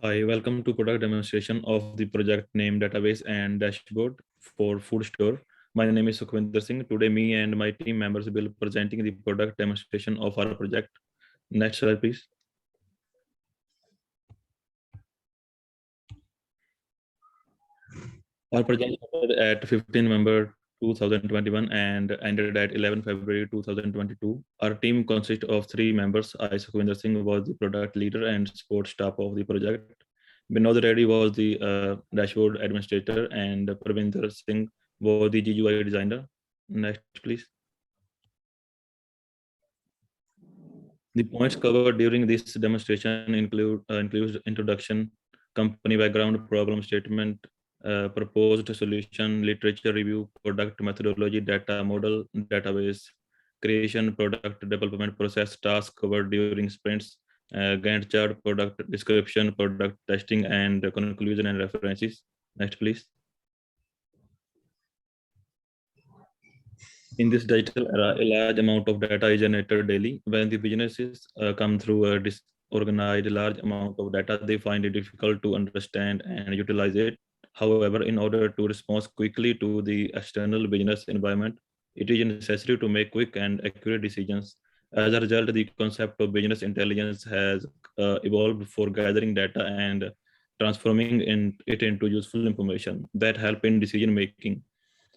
Hi, welcome to product demonstration of the project name database and dashboard for food store. My name is Sukhwinder Singh. Today, me and my team members will presenting the product demonstration of our project. Next slide, please. Our project started at 15 November 2021 and ended at 11 February 2022. Our team consists of three members. I, Sukhwinder Singh, was the product leader and support staff of the project. Vinod Reddy was the dashboard administrator, and Pravinder Singh was the GUI designer. Next, please. The points covered during this demonstration includes introduction, company background, problem statement, proposed solution, literature review, product methodology, data model, database, creation, product development process, task covered during sprints, Gantt chart, product description, product testing, and conclusion and references. Next, please. In this digital era, a large amount of data is generated daily. When the businesses come through a disorganized large amount of data, they find it difficult to understand and utilize it. However, in order to respond quickly to the external business environment, it is necessary to make quick and accurate decisions. As a result, the concept of business intelligence has evolved for gathering data and transforming it into useful information that help in decision making.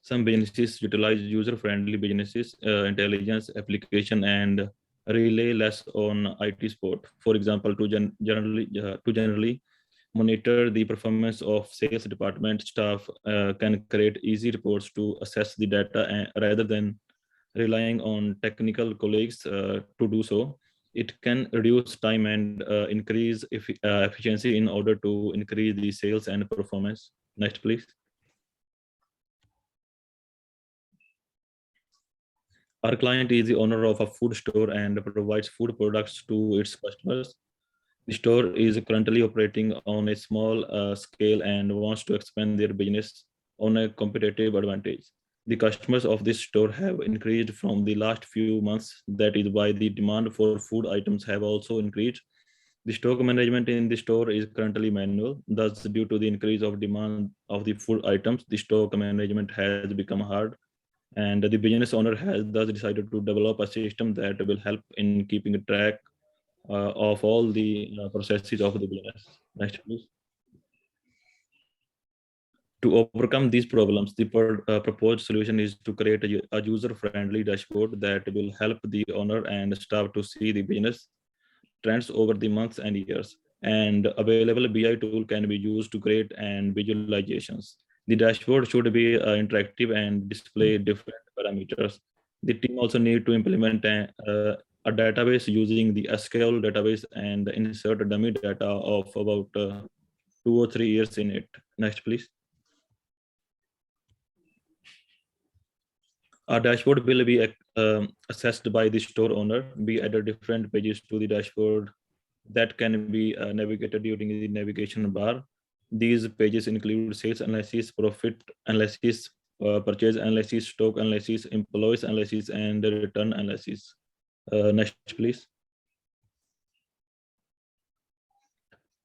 Some businesses utilize user-friendly businesses intelligence application and rely less on IT support. For example, to generally monitor the performance of sales department staff can create easy reports to assess the data rather than relying on technical colleagues to do so. It can reduce time and increase efficiency in order to increase the sales and performance. Next, please. Our client is the owner of a food store and provides food products to its customers. The store is currently operating on a small scale and wants to expand their business on a competitive advantage. The customers of this store have increased from the last few months. That is why the demand for food items have also increased. The stock management in the store is currently manual. Thus, due to the increase of demand of the food items, the stock management has become hard, and the business owner has thus decided to develop a system that will help in keeping track of all the processes of the business. Next, please. To overcome these problems, the proposed solution is to create a user-friendly dashboard that will help the owner and staff to see the business trends over the months and years. And available BI tool can be used to create and visualizations. The dashboard should be interactive and display different parameters. The team also need to implement a database using the SQL database and insert dummy data of about 2 or 3 years in it. Next, please. Our dashboard will be assessed by the store owner. We added different pages to the dashboard that can be navigated during the navigation bar. These pages include sales analysis, profit analysis, purchase analysis, stock analysis, employees analysis, and return analysis. Next, please.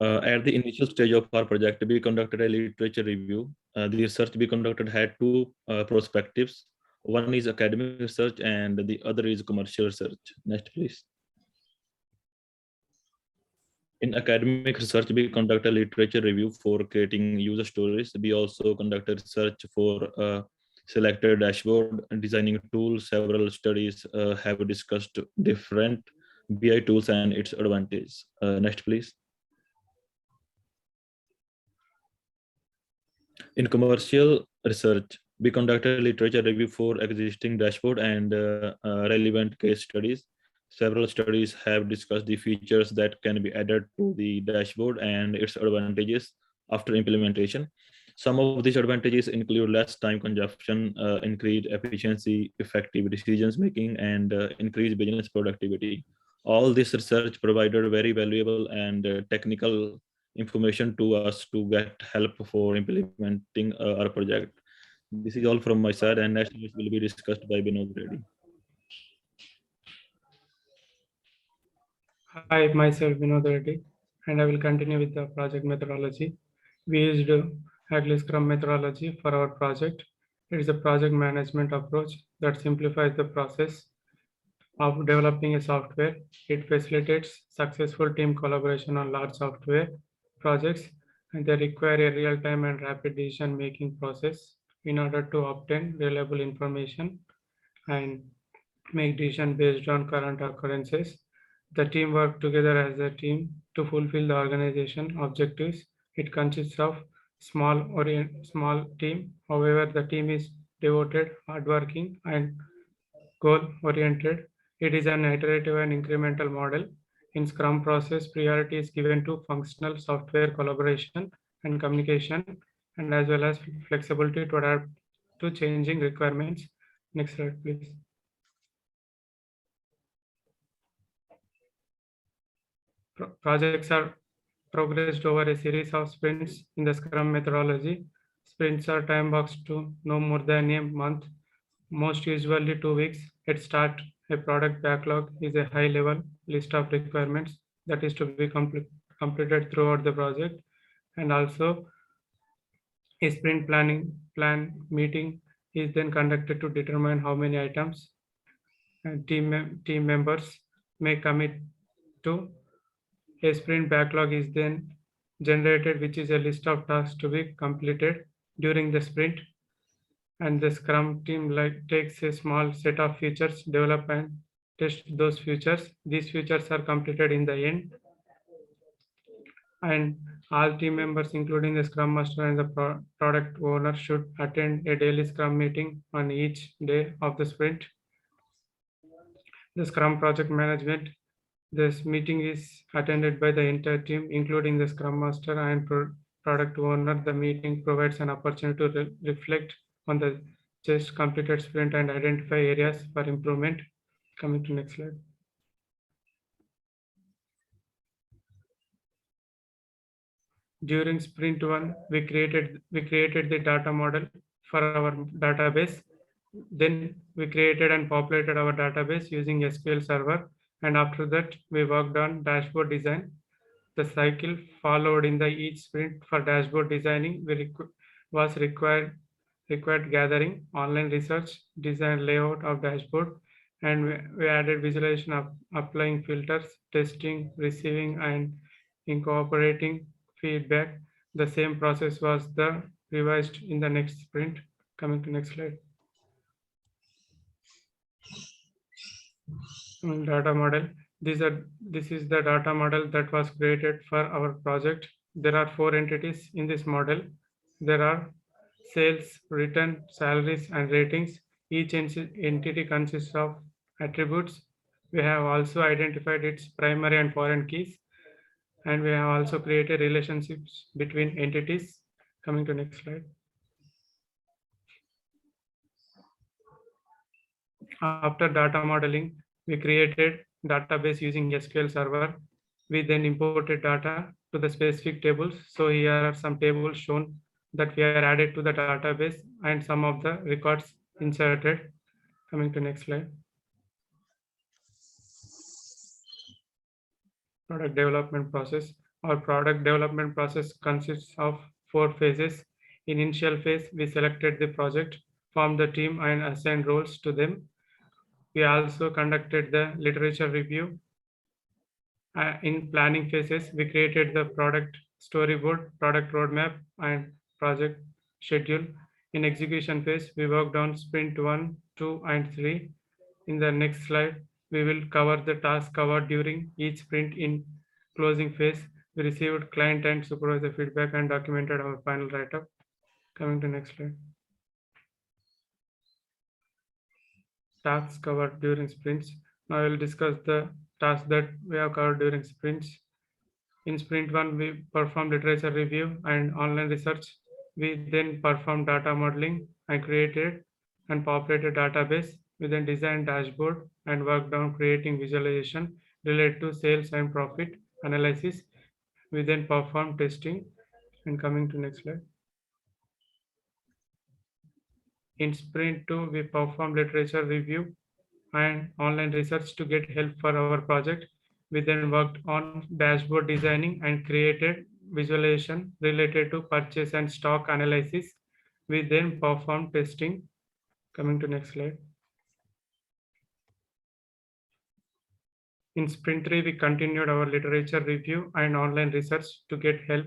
At the initial stage of our project, we conducted a literature review. The research we conducted had two perspectives. One is academic research and the other is commercial research. Next, please. In academic research, we conduct a literature review for creating user stories. We also conducted research for selected dashboard designing tools. Several studies have discussed different BI tools and its advantage. Next, please. In commercial research, we conducted a literature review for existing dashboard and relevant case studies. Several studies have discussed the features that can be added to the dashboard and its advantages after implementation. Some of these advantages include less time consumption, increased efficiency, effective decisions making, and increased business productivity. All this research provided very valuable and technical information to us to get help for implementing our project. This is all from my side, and next will be discussed by Vinod Reddy. Hi, myself Vinod Reddy. and I will continue with the project methodology. We used Agile Scrum methodology for our project. It is a project management approach that simplifies the process of developing a software. It facilitates successful team collaboration on large software projects, and they require a real-time and rapid decision-making process in order to obtain reliable information and make decisions based on current occurrences. The team work together as a team to fulfill the organization objectives. It consists of small team. However, the team is devoted, hardworking, and goal-oriented. It is an iterative and incremental model. In Scrum process, priority is given to functional software collaboration and communication, and as well as flexibility to adapt to changing requirements. Next slide, please. Projects are progressed over a series of sprints in the Scrum methodology. Sprints are time boxed to no more than a month, most usually 2 weeks. At start, a product backlog is a high-level list of requirements that is to be completed throughout the project, and also a sprint plan meeting is then conducted to determine how many items team members may commit to. A sprint backlog is then generated, which is a list of tasks to be completed during the sprint. And the Scrum team takes a small set of features, develop and test those features. These features are completed in the end. And all team members, including the Scrum Master and the product owner, should attend a daily Scrum meeting on each day of the sprint. The Scrum project management. This meeting is attended by the entire team, including the Scrum Master and product owner. The meeting provides an opportunity to reflect on the just completed sprint and identify areas for improvement. Coming to next slide. During sprint 1, we created the data model for our database. Then we created and populated our database using SQL Server, and after that we worked on dashboard design. The cycle followed in the each sprint for dashboard designing was required gathering, online research, design layout of dashboard, and we added visualization of applying filters, testing, receiving, and incorporating feedback. The same process was revised in the next sprint. Coming to next slide. Data model. This is the data model that was created for our project. There are 4 entities in this model. There are sales, return, salaries, and ratings. Each entity consists of attributes. We have also identified its primary and foreign keys, and we have also created relationships between entities. Coming to next slide. After data modeling, we created database using SQL Server. We then imported data to the specific tables. So here are some tables shown that we are added to the database and some of the records inserted. Coming to next slide. Product development process. Our product development process consists of 4 phases. In initial phase, we selected the project, formed the team, and assigned roles to them. We also conducted the literature review. In planning phases, we created the product storyboard, product roadmap, and project schedule. In execution phase, we worked on sprint 1, 2, and 3. In the next slide, we will cover the tasks covered during each sprint. In closing phase, we received client and supervisor feedback and documented our final write-up. Coming to next slide. Tasks covered during sprints. Now I will discuss the tasks that we have covered during sprints. In sprint 1, we performed literature review and online research. We then performed data modeling and created and populated database. We then designed dashboard and worked on creating visualization related to sales and profit analysis. We then performed testing. And coming to next slide. In sprint 2, we performed literature review and online research to get help for our project. We then worked on dashboard designing and created visualization related to purchase and stock analysis. We then performed testing. Coming to next slide. In Sprint 3, we continued our literature review and online research to get help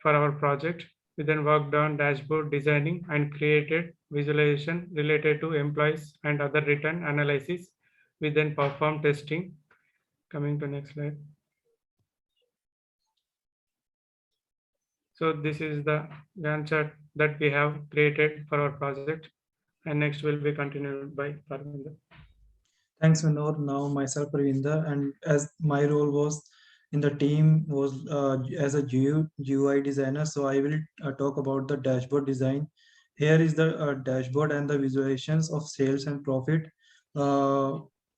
for our project. We then worked on dashboard designing and created visualization related to employees and other return analysis. We then performed testing. Coming to next slide. So this is the Gantt chart that we have created for our project, and next will be continued by Parminder. Thanks, Vinod. Now myself, Parvinder, and as my role was in the team was as a GUI designer, so I will talk about the dashboard design. Here is the dashboard and the visualizations of sales and profit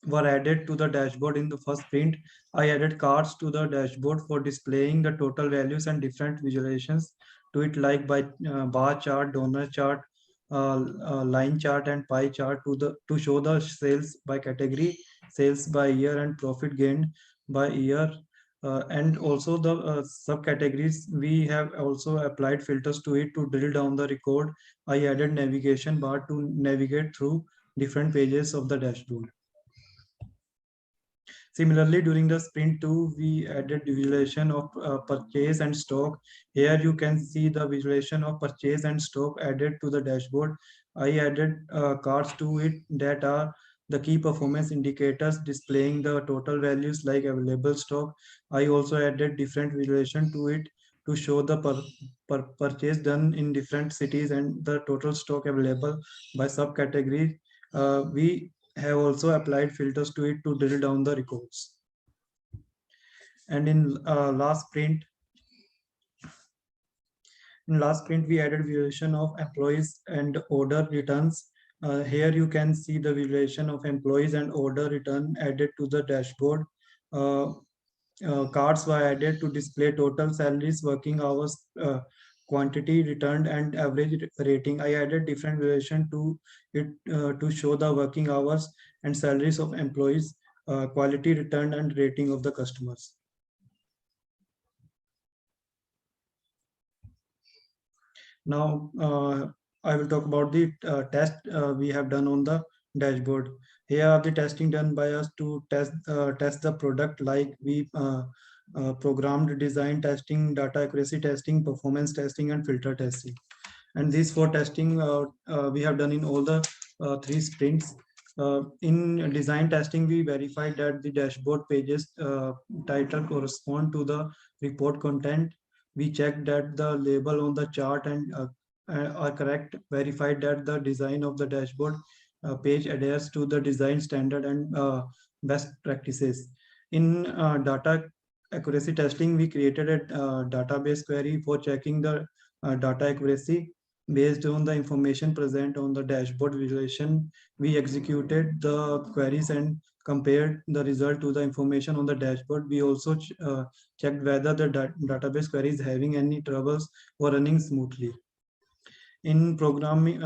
were added to the dashboard in the first sprint. I added cards to the dashboard for displaying the total values and different visualizations to it, like by bar chart, donut chart, line chart and pie chart to show the sales by category, sales by year, and profit gained by year. And also the subcategories, we have also applied filters to it to drill down the record. I added navigation bar to navigate through different pages of the dashboard. Similarly, during the sprint 2, we added visualization of purchase and stock. Here you can see the visualization of purchase and stock added to the dashboard. I added cards to it that are the key performance indicators displaying the total values like available stock. I also added different visualization to it to show the purchase done in different cities and the total stock available by subcategory. We have also applied filters to it to drill down the records. And in last sprint, we added visualization of employees and order returns. Here you can see the visualization of employees and order return added to the dashboard. Cards were added to display total salaries, working hours, quantity returned, and average rating. I added different visualization to it to show the working hours and salaries of employees, quality returned, and rating of the customers. Now I will talk about the test we have done on the dashboard. Here are the testing done by us to test the product, like we programmed design testing, data accuracy testing, performance testing, and filter testing. And these 4 testing we have done in all the 3 sprints. In design testing, we verified that the dashboard pages title correspond to the report content. We checked that the label on the chart and are correct, verified that the design of the dashboard page adheres to the design standard and best practices. In data accuracy testing, we created a database query for checking the data accuracy. Based on the information present on the dashboard visualization, we executed the queries and compared the result to the information on the dashboard. We also checked whether the database query is having any troubles or running smoothly. In programming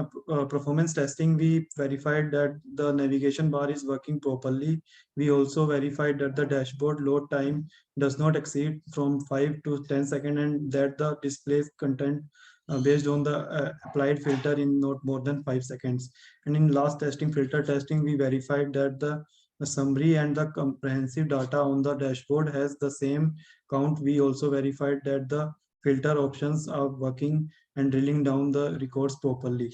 performance testing, we verified that the navigation bar is working properly. We also verified that the dashboard load time does not exceed from 5 to 10 seconds and that the displays content based on the applied filter in not more than 5 seconds. And in last testing, filter testing, we verified that the summary and the comprehensive data on the dashboard has the same count. We also verified that the filter options are working and drilling down the records properly.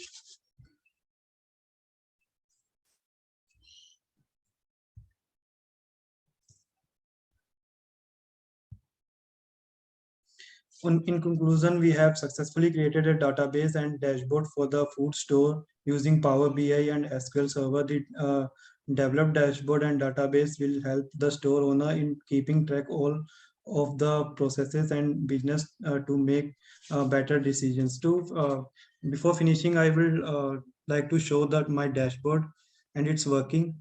In conclusion, we have successfully created a database and dashboard for the food store using Power BI and SQL Server. The developed dashboard and database will help the store owner in keeping track all of the processes and business to make better decisions. Before finishing, I will like to show that my dashboard and it's working.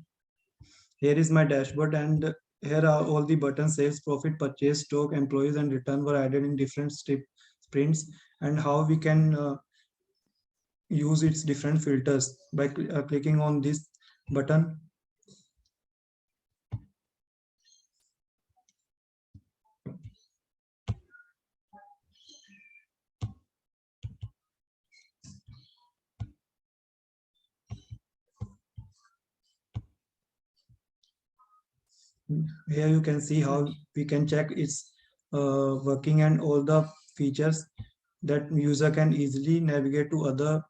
Here is my dashboard, and here are all the buttons: sales, profit, purchase, stock, employees, and return were added in different sprints, and how we can use its different filters by clicking on this button. Here you can see how we can check its working and all the features that user can easily navigate to other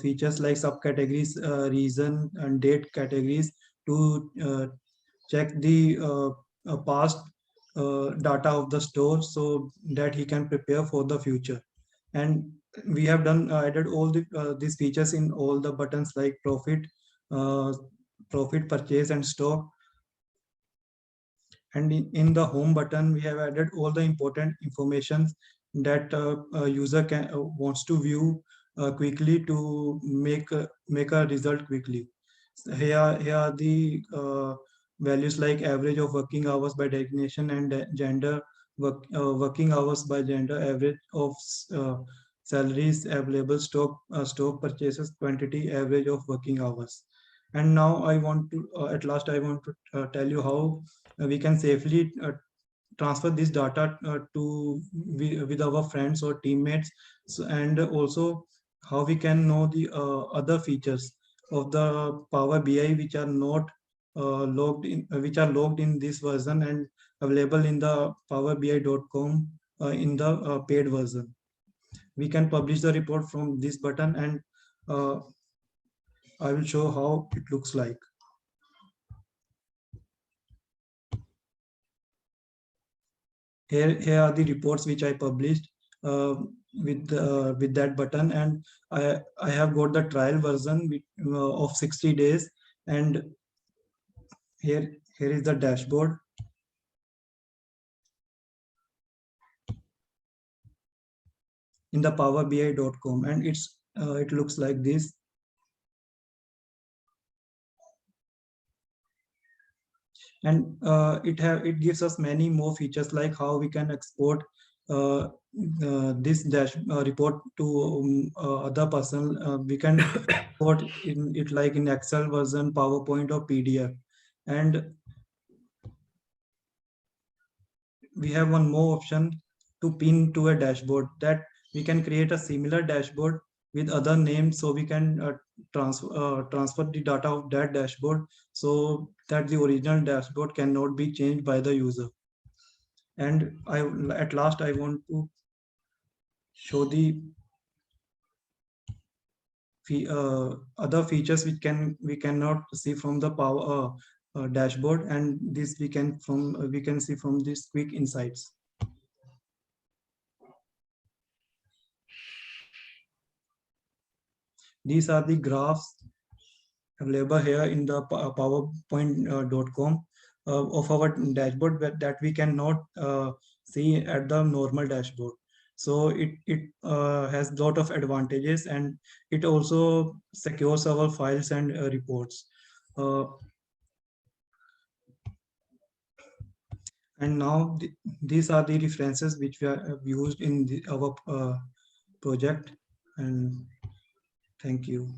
features like subcategories, reason and date categories to check the past data of the store so that he can prepare for the future. And we have done added all these features in all the buttons like uh, profit, purchase and stock. And in the home button we have added all the important information that a user can wants to view quickly to make a result quickly. Here are the values like average of working hours by designation and gender, working hours by gender, average of uh, salaries available, stock purchases quantity, average of working hours. And now I want to at last I want to tell you how we can safely transfer this data with our friends or teammates. So, and also how we can know the other features of the Power BI which are not which are logged in this version and available in the powerbi.com in the paid version. We can publish the report from this button, and I will show how it looks like. Here are the reports which I published with that button, and I have got the trial version of 60 days, and here is the dashboard. In the powerbi.com, and it looks like this. And it gives us many more features like how we can export this report to other person. We can export it like in Excel version, PowerPoint or PDF. And we have one more option to pin to a dashboard, that we can create a similar dashboard with other names, so we can transfer the data of that dashboard so that the original dashboard cannot be changed by the user. And at last I want to show the other features which we cannot see from the power dashboard, and this we can see from this quick insights. These are the graphs available here in the powerpoint.com of our dashboard that we cannot see at the normal dashboard. So it has a lot of advantages, and it also secures our files and reports. And now these are the references which we have used in our project, and thank you.